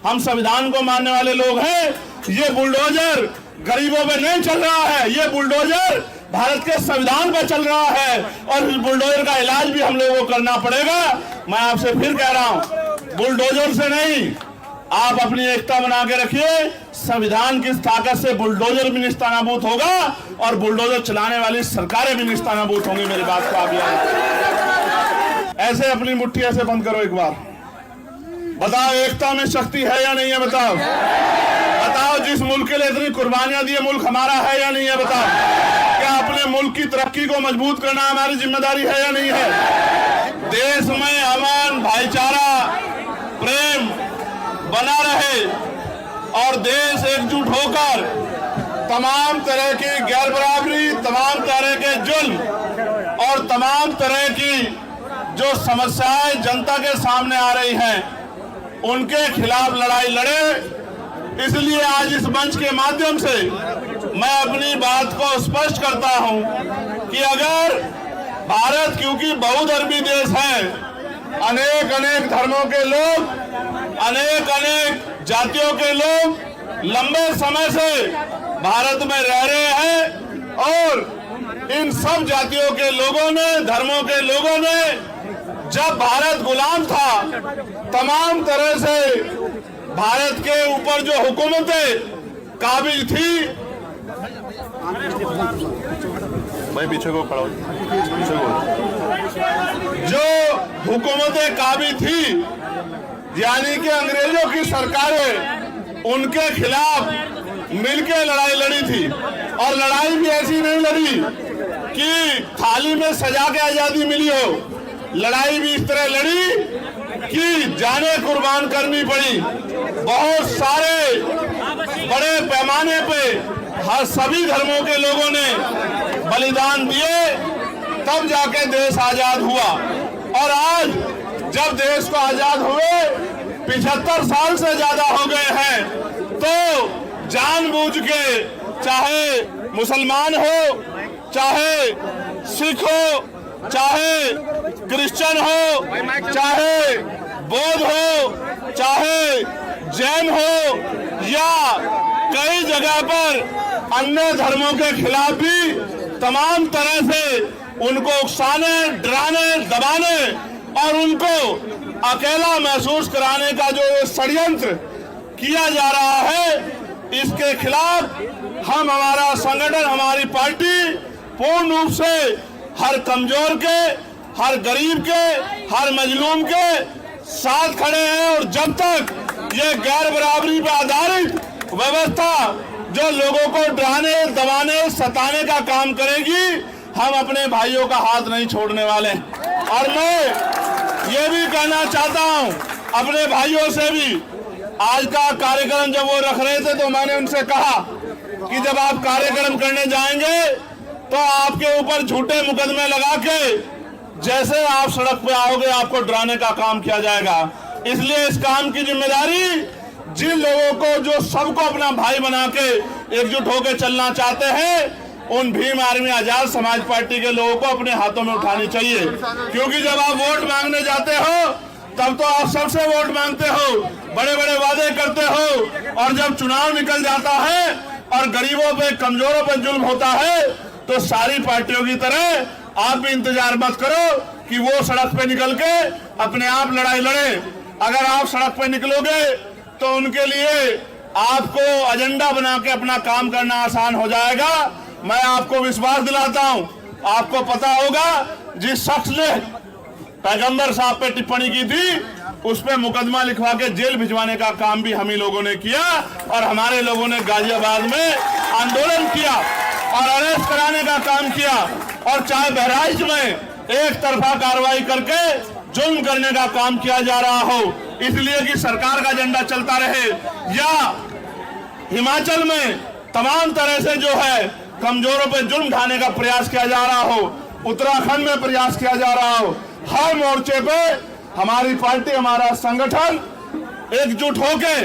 हम संविधान को मानने वाले लोग हैं। ये बुलडोजर गरीबों पे नहीं चल रहा है, ये बुलडोजर भारत के संविधान पर चल रहा है और इस बुलडोजर का इलाज भी हम लोगों को करना पड़ेगा। मैं आपसे फिर कह रहा हूं, बुलडोजर से नहीं, आप अपनी एकता बना के रखिए। संविधान की ताकत से बुलडोजर भी निस्तानाबूद होगा और बुलडोजर चलाने वाली सरकारें भी निस्तानाबूद होंगी। मेरी बात को आप याद, ऐसे अपनी मुट्ठी ऐसे बंद करो एक बार, बताओ एकता में शक्ति है या नहीं है? बताओ बताओ, जिस मुल्क के लिए इतनी कुर्बानियां दी, मुल्क हमारा है या नहीं है? बताओ, क्या अपने मुल्क की तरक्की को मजबूत करना हमारी जिम्मेदारी है या नहीं है? देश में अमन, भाईचारा, प्रेम बना रहे और देश एकजुट होकर तमाम तरह की गैर बराबरी, तमाम तरह के जुल्म और तमाम तरह की जो समस्याएं जनता के सामने आ रही हैं, उनके खिलाफ लड़ाई लड़े। इसलिए आज इस मंच के माध्यम से मैं अपनी बात को स्पष्ट करता हूं कि अगर भारत, क्योंकि बहुधर्मी देश है, अनेक अनेक धर्मों के लोग, अनेक अनेक जातियों के लोग लंबे समय से भारत में रह रहे हैं और इन सब जातियों के लोगों ने, धर्मों के लोगों ने, जब भारत गुलाम था, तमाम तरह से भारत के ऊपर जो हुकूमतें काबिज थी, भाई पीछे को खड़ा हो, पीछे को, जो हुकूमतें काबिज थी, यानी कि अंग्रेजों की सरकारें, उनके खिलाफ मिलकर लड़ाई लड़ी थी। और लड़ाई भी ऐसी नहीं लड़ी कि थाली में सजा के आजादी मिली हो, लड़ाई भी इस तरह लड़ी कि जाने कुर्बान करनी पड़ी। बहुत सारे बड़े पैमाने पे हर सभी धर्मों के लोगों ने बलिदान दिए, तब जाके देश आजाद हुआ। और आज जब देश को आजाद हुए 75 साल से ज्यादा हो गए हैं, तो जानबूझ के, चाहे मुसलमान हो, चाहे सिख हो, चाहे क्रिश्चियन हो, चाहे बौद्ध हो, चाहे जैन हो, या कई जगह पर अन्य धर्मों के खिलाफ भी तमाम तरह से उनको उकसाने, डराने, दबाने और उनको अकेला महसूस कराने का जो षड्यंत्र किया जा रहा है, इसके खिलाफ हम, हमारा संगठन, हमारी पार्टी पूर्ण रूप से हर कमजोर के, हर गरीब के, हर मजलूम के साथ खड़े हैं। और जब तक ये गैर बराबरी पर आधारित व्यवस्था जो लोगों को डराने, दबाने, सताने का काम करेगी, हम अपने भाइयों का हाथ नहीं छोड़ने वाले। और मैं ये भी कहना चाहता हूं अपने भाइयों से भी, आज का कार्यक्रम जब वो रख रहे थे तो मैंने उनसे कहा कि जब आप कार्यक्रम करने जाएंगे तो आपके ऊपर झूठे मुकदमे लगा के जैसे आप सड़क पे आओगे आपको डराने का काम किया जाएगा। इसलिए इस काम की जिम्मेदारी जिन लोगों को, जो सबको अपना भाई बना के एकजुट होकर चलना चाहते हैं, उन भीम आर्मी आजाद समाज पार्टी के लोगों को अपने हाथों में उठानी चाहिए। क्योंकि जब आप वोट मांगने जाते हो तब तो आप सबसे वोट मांगते हो, बड़े बड़े वादे करते हो, और जब चुनाव निकल जाता है और गरीबों पे, कमजोरों पे जुल्म होता है, तो सारी पार्टियों की तरह आप भी इंतजार मत करो कि वो सड़क पे निकल के अपने आप लड़ाई लड़े। अगर आप सड़क पे निकलोगे तो उनके लिए आपको एजेंडा बना के अपना काम करना आसान हो जाएगा। मैं आपको विश्वास दिलाता हूं, आपको पता होगा जिस शख्स ने पैगंबर साहब पे टिप्पणी की थी, उस पे मुकदमा लिखवा के जेल भिजवाने का काम भी हम ही लोगों ने किया। और हमारे लोगों ने गाजियाबाद में आंदोलन किया और अरेस्ट कराने का काम किया। और चाहे बहराइच में एक तरफा कार्रवाई करके जुल्म करने का काम किया जा रहा हो, इसलिए कि सरकार का एजेंडा चलता रहे, या हिमाचल में तमाम तरह से जो है कमजोरों पे जुल्म ढाने का प्रयास किया जा रहा हो, उत्तराखंड में प्रयास किया जा रहा हो, हर मोर्चे पे हमारी पार्टी, हमारा संगठन एकजुट होके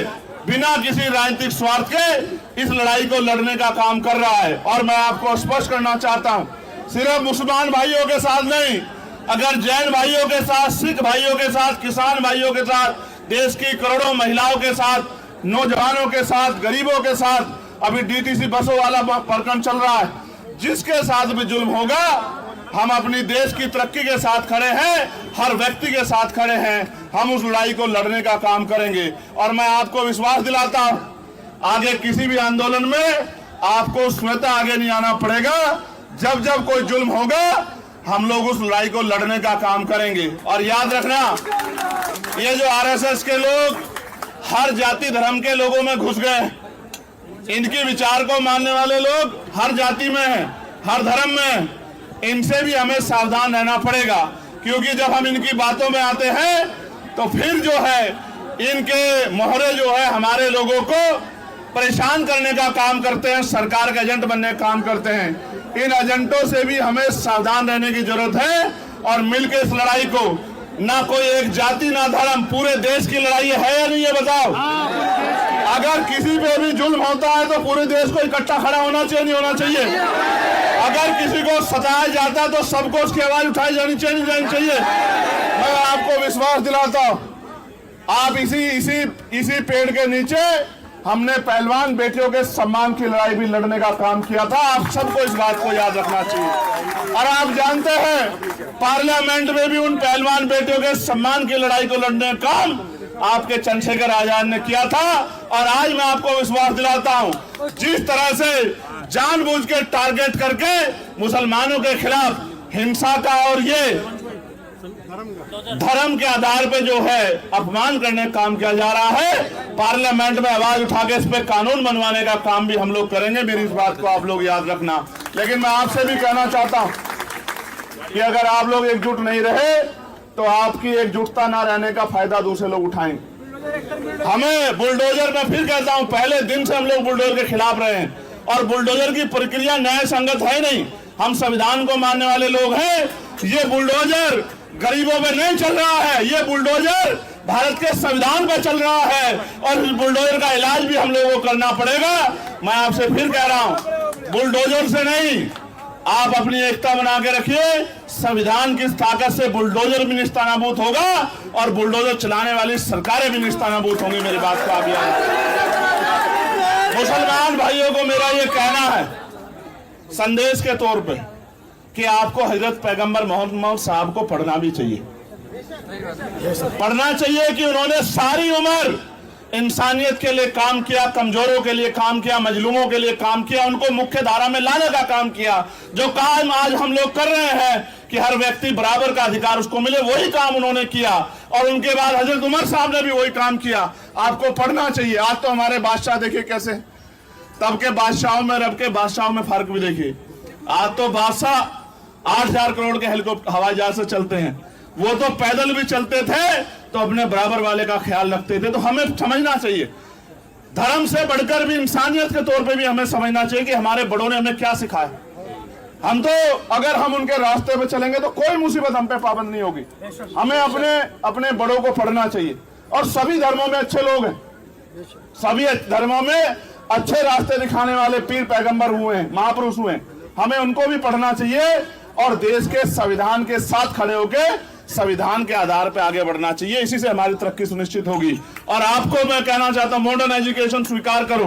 बिना किसी राजनीतिक स्वार्थ के इस लड़ाई को लड़ने का काम कर रहा है। और मैं आपको स्पष्ट करना चाहता हूं, सिर्फ मुसलमान भाइयों के साथ नहीं, अगर जैन भाइयों के साथ, सिख भाइयों के साथ, किसान भाइयों के साथ, देश की करोड़ों महिलाओं के साथ, नौजवानों के साथ, गरीबों के साथ अभी डीटीसी बसों वाला प्रकरण चल रहा है, जिसके साथ भी जुल्म होगा हम अपनी देश की तरक्की के साथ खड़े हैं, हर व्यक्ति के साथ खड़े हैं। हम उस लड़ाई को लड़ने का काम करेंगे और मैं आपको विश्वास दिलाता हूं, आगे किसी भी आंदोलन में आपको स्वतः आगे नहीं आना पड़ेगा। जब जब कोई जुल्म होगा हम लोग उस लड़ाई को लड़ने का काम करेंगे। और याद रखना, ये जो आरएसएस के लोग हर जाति धर्म के लोगों में घुस गए, इनके विचार को मानने वाले लोग हर जाति में हैं, हर धर्म में हैं। इनसे भी हमें सावधान रहना पड़ेगा, क्योंकि जब हम इनकी बातों में आते हैं तो फिर जो है इनके मोहरे जो है हमारे लोगों को परेशान करने का काम करते हैं, सरकार के एजेंट बनने का काम करते हैं। इन एजेंटों से भी हमें सावधान रहने की जरूरत है और मिलकर इस लड़ाई को, ना कोई एक जाति ना धर्म, पूरे देश की लड़ाई है या नहीं, ये बताओ। अगर किसी पे भी जुल्म होता है तो पूरे देश को इकट्ठा खड़ा होना चाहिए, नहीं होना चाहिए? अगर किसी को सताया जाता है तो सबको उसकी आवाज उठाई जानी चाहिए। मैं आपको विश्वास दिलाता हूं, आप इसी पेड़ के नीचे हमने पहलवान बेटियों के सम्मान की लड़ाई भी लड़ने का काम किया था। आप सबको इस बात को याद रखना चाहिए। और आप जानते हैं पार्लियामेंट में भी उन पहलवान बेटियों के सम्मान की लड़ाई को लड़ने का काम आपके चंद्रशेखर आजाद ने किया था। और आज मैं आपको विश्वास दिलाता हूं, जिस तरह से जानबूझ के टारगेट करके मुसलमानों के खिलाफ हिंसा का और ये धर्म के आधार पे जो है अपमान करने का काम किया जा रहा है, पार्लियामेंट में आवाज उठा के इस पे कानून बनवाने का काम भी हम लोग करेंगे। मेरी इस बात को आप लोग याद रखना। लेकिन मैं आपसे भी कहना चाहता हूं कि अगर आप लोग एकजुट नहीं रहे तो आपकी एकजुटता ना रहने का फायदा दूसरे लोग उठाएंगे। हमें बुलडोजर, मैं फिर कहता हूं, पहले दिन से हम लोग बुलडोजर के खिलाफ रहे हैं और बुलडोजर की प्रक्रिया न्याय संगत है नहीं। हम संविधान को मानने वाले लोग हैं। ये बुलडोजर गरीबों पे नहीं चल रहा है, ये बुलडोजर भारत के संविधान पे चल रहा है और इस बुलडोजर का इलाज भी हम लोगों को करना पड़ेगा। मैं आपसे फिर कह रहा हूं, बुलडोजर से नहीं, आप अपनी एकता बना के रखिए। संविधान की ताकत से बुलडोजर भी निस्तानाबूद होगा और बुलडोजर चलाने वाली सरकारें भी निस्तानाबूद होंगी। मेरी बात को आप याद रखिए। मुसलमान भाइयों को मेरा ये कहना है संदेश के तौर पे कि आपको हजरत पैगंबर मोहम्मद साहब को पढ़ना भी चाहिए, पढ़ना चाहिए कि उन्होंने सारी उम्र इंसानियत के लिए काम किया, कमजोरों के लिए काम किया, मजलूमों के लिए काम किया, उनको मुख्य धारा में लाने का काम किया। जो काम आज हम लोग कर रहे हैं कि हर व्यक्ति बराबर का अधिकार उसको मिले, वही काम उन्होंने किया। और उनके बाद हजरत उमर साहब ने भी वही काम किया। आपको पढ़ना चाहिए। आज तो हमारे बादशाह देखिए कैसे, तब के बादशाहों में रब के बादशाहों में फर्क भी देखिए। आज तो बादशाह 8,000 करोड़ के हेलीकॉप्टर हवाई जहाज से चलते हैं, वो तो पैदल भी चलते थे तो अपने बराबर वाले का ख्याल रखते थे। तो हमें समझना चाहिए, धर्म से बढ़कर भी इंसानियत के तौर पे भी हमें समझना चाहिए कि हमारे बड़ों ने हमें क्या सिखाया। हम तो अगर हम उनके रास्ते पे चलेंगे तो कोई मुसीबत हम पे पाबंद नहीं होगी। हमें अपने बड़ों को पढ़ना चाहिए। और सभी धर्मों में अच्छे लोग हैं, सभी धर्मों में अच्छे रास्ते दिखाने वाले पीर पैगंबर हुए हैं, महापुरुष हुए हैं। हमें उनको भी पढ़ना चाहिए और देश के संविधान के साथ खड़े होकर संविधान के आधार पर आगे बढ़ना चाहिए। इसी से हमारी तरक्की सुनिश्चित होगी। और आपको मैं कहना चाहता हूं, मॉडर्न एजुकेशन स्वीकार करो,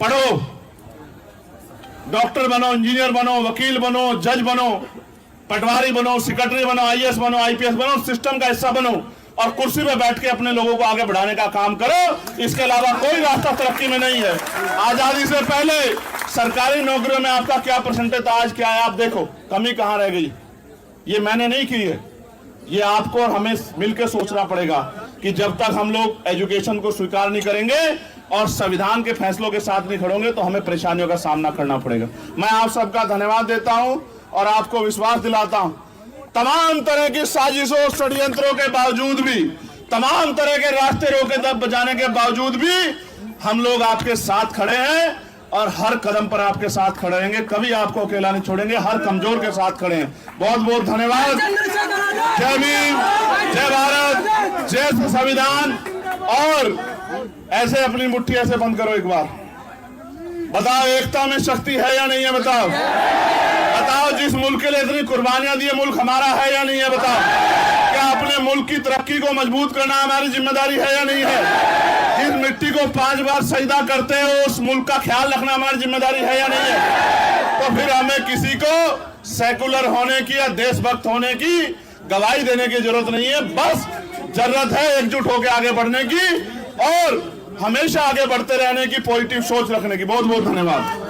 पढ़ो, डॉक्टर बनो, इंजीनियर बनो, वकील बनो, जज बनो, पटवारी बनो, सेक्रेटरी बनो, आईएएस बनो, आईपीएस बनो, सिस्टम का हिस्सा बनो और कुर्सी पे बैठ के अपने लोगों को आगे बढ़ाने का काम करो। इसके अलावा कोई रास्ता तरक्की में नहीं है। आजादी से पहले सरकारी नौकरियों में आपका क्या परसेंटेज था, आज क्या है आप देखो, कमी कहां रह गई। ये मैंने नहीं की है, ये आपको और हमें मिलकर सोचना पड़ेगा कि जब तक हम लोग एजुकेशन को स्वीकार नहीं करेंगे और संविधान के फैसलों के साथ नहीं खड़ोगे तो हमें परेशानियों का सामना करना पड़ेगा। मैं आप सबका धन्यवाद देता हूं और आपको विश्वास दिलाता हूं, तमाम तरह की साजिशों षड्यंत्रों के बावजूद भी, तमाम तरह के रास्ते रोके दब बजाने के बावजूद भी हम लोग आपके साथ खड़े हैं और हर कदम पर आपके साथ खड़े रहेंगे। कभी आपको अकेला नहीं छोड़ेंगे, हर कमजोर के साथ खड़े हैं। बहुत बहुत धन्यवाद। जय भीम, जय भारत, जय संविधान। और ऐसे अपनी मुट्ठी ऐसे बंद करो एक बार, बताओ एकता में शक्ति है या नहीं है? बताओ जिस मुल्क के लिए इतनी कुर्बानियां दी, मुल्क हमारा है या नहीं है? बताओ। क्या अपने मुल्क की तरक्की को मजबूत करना हमारी जिम्मेदारी है या नहीं है? जिस मिट्टी को 5 बार सजदा करते हैं उस मुल्क का ख्याल रखना हमारी जिम्मेदारी है या नहीं है? तो फिर हमें किसी को सेकुलर होने की या देशभक्त होने की गवाही देने की जरूरत नहीं है। बस जरूरत है एकजुट होकर आगे बढ़ने की और हमेशा आगे बढ़ते रहने की, पॉजिटिव सोच रखने की। बहुत बहुत धन्यवाद।